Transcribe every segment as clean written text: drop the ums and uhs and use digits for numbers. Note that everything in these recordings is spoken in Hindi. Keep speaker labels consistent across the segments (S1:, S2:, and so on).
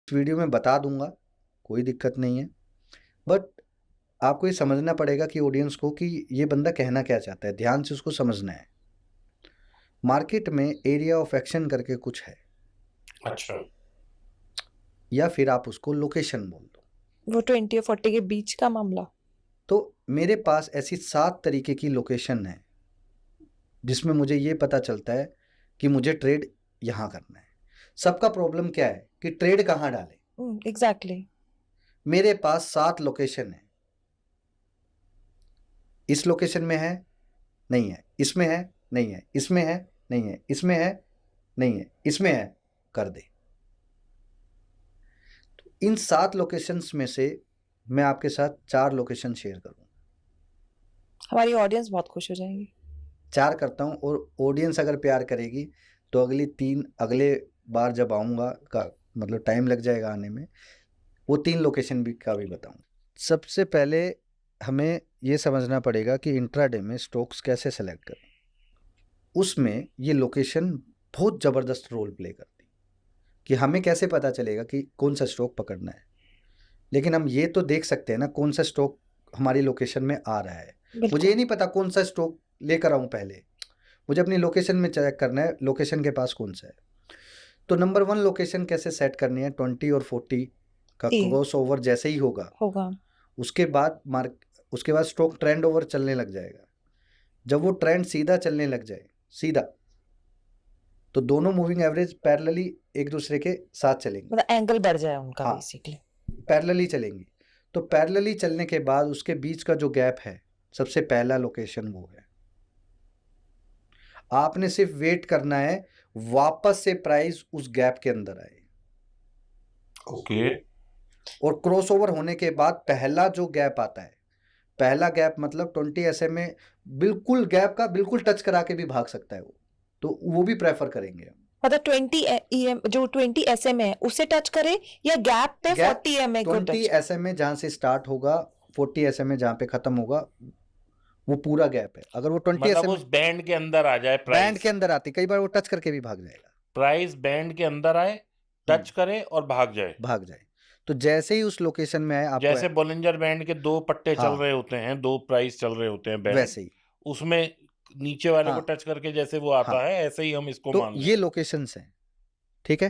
S1: वीडियो में बता दूंगा, कोई दिक्कत नहीं है, बट आपको ये समझना पड़ेगा कि ऑडियंस को कि ये बंदा कहना क्या चाहता है, ध्यान से उसको समझना है। मार्केट में एरिया ऑफ एक्शन करके कुछ है,
S2: अच्छा,
S1: या फिर आप उसको लोकेशन बोल दो।
S3: वो 20 और 40 के बीच का मामला।
S1: तो मेरे पास ऐसी 7 तरीके की लोकेशन है जिसमें मुझे ये पता चलता है कि मुझे ट्रेड यहाँ करना है। सबका प्रॉब्लम क्या है कि ट्रेड कहाँ डालें।
S3: एग्जैक्टली।
S1: मेरे पास 7 लोकेशन है, इस लोकेशन में है, नहीं है, इसमें है, नहीं है, इसमें है, नहीं है, इसमें है, नहीं है, इसमें है, कर दे। तो इन 7 लोकेशंस में से मैं आपके साथ 4 लोकेशन शेयर करूँ।
S3: हमारी ऑडियंस बहुत खुश हो जाएगी।
S1: 4 करता हूँ, और ऑडियंस अगर प्यार करेगी तो अगले बार जब आऊँगा का मतलब टाइम लग जाएगा आने में, वो 3 लोकेशन भी का भी बताऊँ। सबसे पहले हमें ये समझना पड़ेगा कि इंट्राडे में स्टॉक्स कैसे सेलेक्ट करें। उसमें ये लोकेशन बहुत ज़बरदस्त रोल प्ले करती कि हमें कैसे पता चलेगा कि कौन सा स्टॉक पकड़ना है, लेकिन हम ये तो देख सकते हैं ना कौन सा स्टॉक हमारी लोकेशन में आ रहा है। मुझे ये नहीं पता कौन सा स्टॉक लेकर आऊँ, पहले मुझे अपनी लोकेशन में चेक करना है लोकेशन के पास कौन सा है। तो नंबर 1 लोकेशन कैसे सेट करनी है, 20 और 40 का क्रॉस ओवर जैसे ही होगा उसके बाद स्टॉक ट्रेंड ओवर चलने लग जाएगा। जब वो ट्रेंड सीधा चलने लग जाए, सीधा, तो दोनों मूविंग एवरेज पैरेलली एक दूसरे के साथ चलेंगे,
S3: मतलब एंगल बढ़ जाए उनका।
S1: हाँ,
S3: बेसिकली
S1: पैरेलली चलेंगी। तो पैरेलली चलने के बाद उसके बीच का जो गैप है, सबसे पहला लोकेशन वो है। आपने सिर्फ वेट करना है वापस से प्राइस उस गैप के अंदर आए।
S2: ओके।
S1: और क्रॉसओवर होने के बाद पहला जो गैप आता है, पहला गैप मतलब 20 SMA बिल्कुल गैप का बिल्कुल टच करा के भी भाग सकता है वो, तो वो भी प्रेफर करेंगे।
S3: मतलब 20 EM जो 20 SMA है उसे टच करे या गैप पे 40 EMA को टच।
S1: 20 SMA जहां से स्टार्ट होगा, 40 SMA जहां पे खत्म होगा, वो पूरा गैप है। अगर वो 20
S2: मतलब
S1: SMA
S2: उस बैंड के अंदर आ जाए,
S1: बैंड के अंदर आती, कई बार वो टच करके भी भाग जाएगा,
S2: प्राइस बैंड के अंदर आए, टच करे और भाग जाए।
S1: तो जैसे ही उस लोकेशन में आए, आपको
S2: जैसे बॉलिंजर बैंड के 2 पट्टे चल
S1: हाँ,
S2: रहे होते हैं, 2 प्राइस चल रहे होते हैं बैंड,
S1: वैसे ही,
S2: उसमें नीचे वाले को
S1: हाँ,
S2: टच करके जैसे वो आता
S1: हाँ,
S2: है, ऐसे ही हम इसको
S1: तो
S2: मान
S1: ये
S2: लें।
S1: लोकेशंस हैं, ठीक है।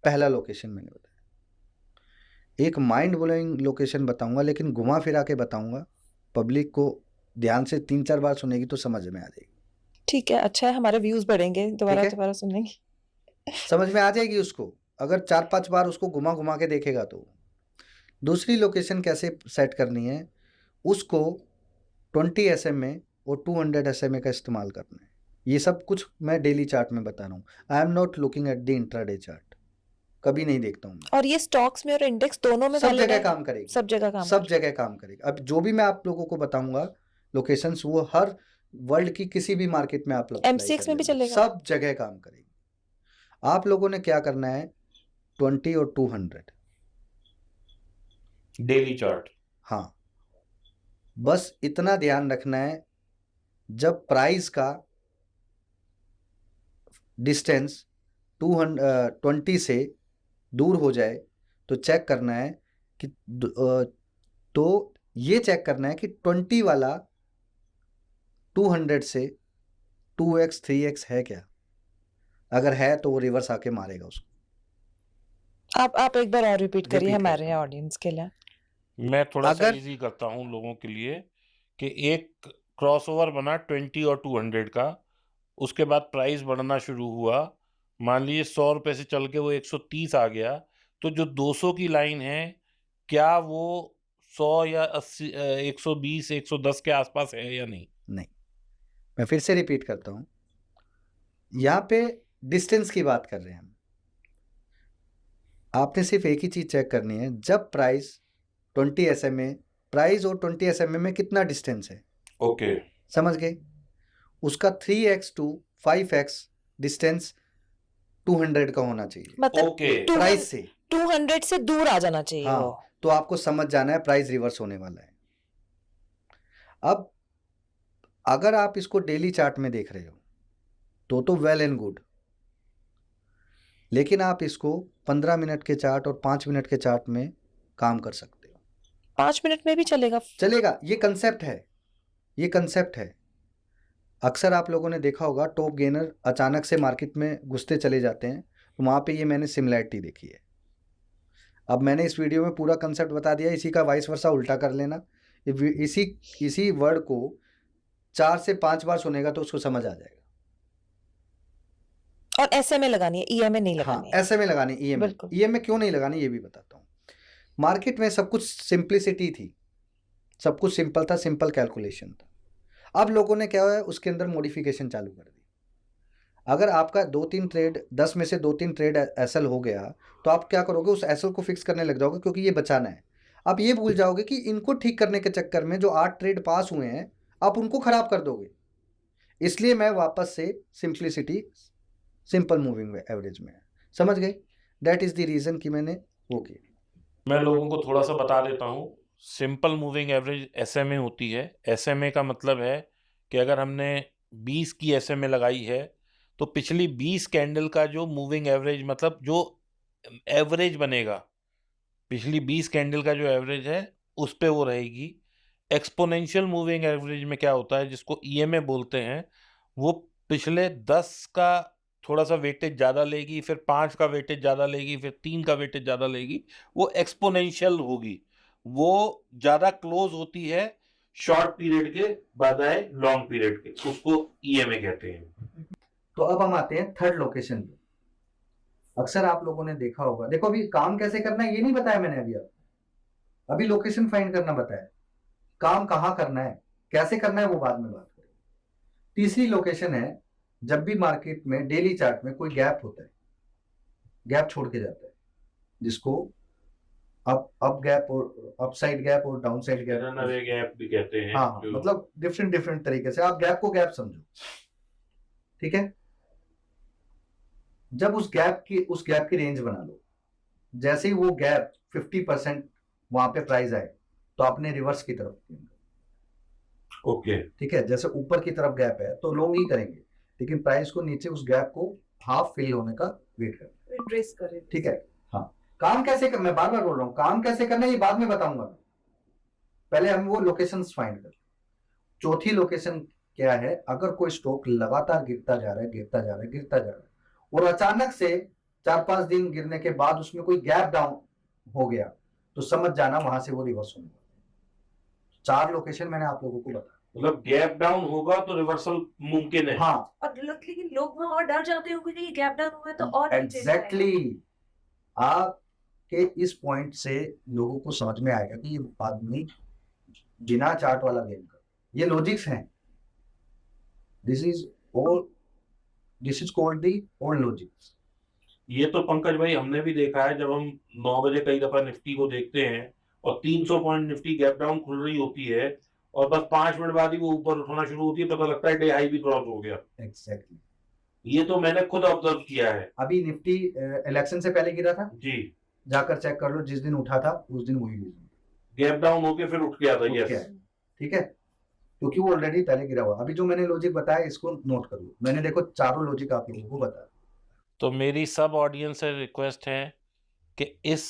S1: पहला लोकेशन मैंने बताया। एक माइंड ब्लोइंग लोकेशन बताऊंगा, लेकिन घुमा फिरा के बताऊंगा, पब्लिक को ध्यान से 3-4 बार सुनेगी तो समझ में आ जाएगी।
S3: ठीक है, अच्छा है, हमारे व्यूज बढ़ेंगे, दोबारा सुनेंगे।
S1: समझ में आ जाएगी उसको, अगर 4-5 बार उसको घुमा घुमा के देखेगा तो। दूसरी लोकेशन कैसे सेट करनी है, उसको 20 SMA और 200 SMA का इस्तेमाल करना है। ये सब कुछ मैं डेली चार्ट में बता रहा हूँ। I am not looking at the intraday chart, कभी नहीं देखता हूँ मैं।
S3: और ये स्टॉक्स में और इंडेक्स दोनों में
S1: सब
S3: वैलिड
S1: जगह
S3: है?
S1: काम करेगी,
S3: सब जगह काम
S1: करेगी। अब जो भी मैं आप लोगों को बताऊंगा लोकेशंस, वो हर वर्ल्ड की किसी भी मार्केट में आप लोग
S3: MCX में भी चलेगा?
S1: सब जगह काम करेगी। आप लोगों ने क्या करना है, 20 और 200
S2: डेली चार्ट।
S1: हाँ, बस इतना ध्यान रखना है, जब प्राइस का डिस्टेंस 20 से दूर हो जाए तो चेक करना है कि तो ये चेक करना है कि 20 वाला 200 से 2x 3x है क्या। अगर है तो वो रिवर्स आके मारेगा उसको।
S3: आप एक बार और रिपीट करिए
S1: रिपीट
S3: हमारे
S1: करता हूँ।
S3: ऑडियंस के लिए।
S2: मैं थोड़ा सा
S1: अगर
S2: इजी करता हूँ लोगों के लिए कि एक क्रॉसओवर बना 20 और 200 का, उसके बाद प्राइस बढ़ना शुरू हुआ, मान लीजिए 100 रुपए से चल के वो 130 आ गया, तो जो 200 की लाइन है, क्या वो 100 या 80 120 110 के आसपास है या नहीं?
S1: नहीं, मैं फिर से रिपीट करता हूँ, यहाँ पे डिस्टेंस की बात कर रहे हैं हम। आपने सिर्फ एक ही चीज चेक करनी है, जब प्राइस 20 SMA, प्राइस और 20 SMA में कितना डिस्टेंस है।
S2: ओके।
S1: समझ गए, उसका 3x to 5x डिस्टेंस 200 का होना चाहिए,
S3: मतलब
S2: ओके।
S1: प्राइस से
S3: 200 से दूर आ जाना चाहिए।
S1: हाँ,
S3: वो
S1: तो आपको समझ जाना है प्राइस रिवर्स होने वाला है। अब अगर आप इसको डेली चार्ट में देख रहे हो तो वेल एंड गुड, लेकिन आप इसको 15 मिनट के चार्ट और 5 मिनट के चार्ट में काम कर सकते हो।
S3: 5 मिनट में भी चलेगा?
S1: चलेगा, ये कंसेप्ट है, ये कंसेप्ट है। अक्सर आप लोगों ने देखा होगा टॉप गेनर अचानक से मार्केट में घुसते चले जाते हैं, तो वहाँ पे ये मैंने सिमिलैरिटी देखी है। अब मैंने इस वीडियो में पूरा कंसेप्ट बता दिया, इसी का वाइस वर्सा उल्टा कर लेना। इसी वर्ड को 4 से 5 बार सुनेगा तो उसको समझ आ जाएगा।
S3: और एसएमए लगानी है, ईएमए नहीं
S1: हाँ,
S3: लगानी है।
S1: ऐसे में लगानी ईएमए।
S3: बिल्कुल।
S1: ईएमए क्यों नहीं लगानी ये भी बताता हूँ। मार्केट में सब कुछ सिंप्लिसिटी थी, सब कुछ सिंपल था, सिंपल कैलकुलेशन था। अब लोगों ने क्या है उसके अंदर मॉडिफिकेशन चालू कर दी। अगर आपका 2-3 ट्रेड 10 में से 2-3 ट्रेड एसएल हो गया तो आप क्या करोगे, उस एसएल को फिक्स करने लग जाओगे क्योंकि ये बचाना है। आप ये भूल जाओगे कि इनको ठीक करने के चक्कर में जो 8 ट्रेड पास हुए हैं आप उनको खराब कर दोगे। इसलिए मैं वापस से सिंप्लिसिटी सिंपल मूविंग एवरेज में समझ गए। दैट इज द रीजन कि मैंने वो की।
S2: मैं लोगों को थोड़ा सा बता देता हूँ। सिंपल मूविंग एवरेज एसएमए होती है। एसएमए का मतलब है कि अगर हमने 20 की एसएमए लगाई है तो पिछली 20 कैंडल का जो मूविंग एवरेज मतलब जो एवरेज बनेगा, पिछली 20 कैंडल का जो एवरेज है उस पे वो रहेगी। एक्सपोनेंशियल मूविंग एवरेज में क्या होता है, जिसको ईएमए बोलते हैं, वो पिछले 10 का थोड़ा सा वेटेज ज़्यादा लेगी, फिर 5 का वेटेज ज़्यादा लेगी, फिर 3 का वेटेज ज़्यादा लेगी। वो एक्सपोनेंशियल होगी, वो ज़्यादा क्लोज होती है शॉर्ट पीरियड के बजाय लॉन्ग पीरियड के, उसको ईएमए कहते हैं।
S1: तो अब हम आते हैं थर्ड लोकेशन पे। अक्सर आप लोगों ने देखा होगा, देखो अभी काम कैसे करना है ये नहीं बताया मैंने अभी लोकेशन फाइंड करना बताया। काम कहाँ करना है कैसे करना है वो बाद में बात करेंगे। तीसरी लोकेशन है जब भी मार्केट में डेली चार्ट में कोई गैप होता है, गैप छोड़ के जाता है, जिसको अप गैप और अपसाइड गैप और डाउन साइड
S2: गैप भी कहते हैं।
S1: हाँ, मतलब डिफरेंट तरीके से आप गैप को गैप समझो, ठीक है। जब उस गैप की रेंज बना लो, जैसे ही वो गैप 50% वहां पे प्राइस आए तो आपने रिवर्स की तरफ
S2: ओके,
S1: ठीक है। जैसे ऊपर की तरफ गैप है तो लॉन्ग ही करेंगे, लेकिन प्राइस को नीचे उस गैप को हाफ फिल होने का वेट करें, ठीक है। हाँ, काम कैसे कर, मैं बार बार बोल रहा हूँ काम कैसे करना है ये बाद में बताऊंगा। पहले हम वो लोकेशंस फाइंड करें। चौथी लोकेशन क्या है, अगर कोई स्टॉक लगातार गिरता जा रहा है और अचानक से 4-5 दिन गिरने के बाद उसमें कोई गैप डाउन हो गया तो समझ जाना वहां से वो रिवर्स होगा। 4 लोकेशन मैंने आप लोगों को बताया।
S2: मतलब गैप डाउन होगा तो रिवर्सल मुमकिन है।
S1: हाँ,
S4: और लेकिन लोग वहां और डर जाते होंगे कि गैप डाउन हुआ है तो और
S1: एग्जैक्टली आपके इस पॉइंट से लोगों को समझ में आएगा कि ये आदमी बिना चार्ट वाला गेम कर, ये लॉजिक्स हैं। This is called the old logics.
S2: ये तो पंकज भाई हमने भी देखा है, जब हम 9 बजे कई दफा निफ्टी को देखते हैं और 300 पॉइंट निफ्टी गैप डाउन खुल रही होती है और बस 5 मिनट बाद ही वो ऊपर उठना शुरू होती है, पता लगता है डे हाई भी क्रॉस हो गया।
S1: एग्जैक्टली,
S2: ये तो मैंने खुद ऑब्जर्व किया है।
S1: अभी निफ्टी इलेक्शन से पहले गिरा था
S2: जी,
S1: जाकर चेक कर लो, जिस दिन उठा था उस दिन वही
S2: गैप डाउन होके फिर उठ गया था। यस,
S1: ठीक है, क्योंकि वो ऑलरेडी पहले गिरा हुआ। अभी जो मैंने लॉजिक बताया इसको नोट कर लो, मैंने देखो चारों लॉजिक आप लोगों को बताया।
S2: तो मेरी सब ऑडियंस से रिक्वेस्ट है कि इस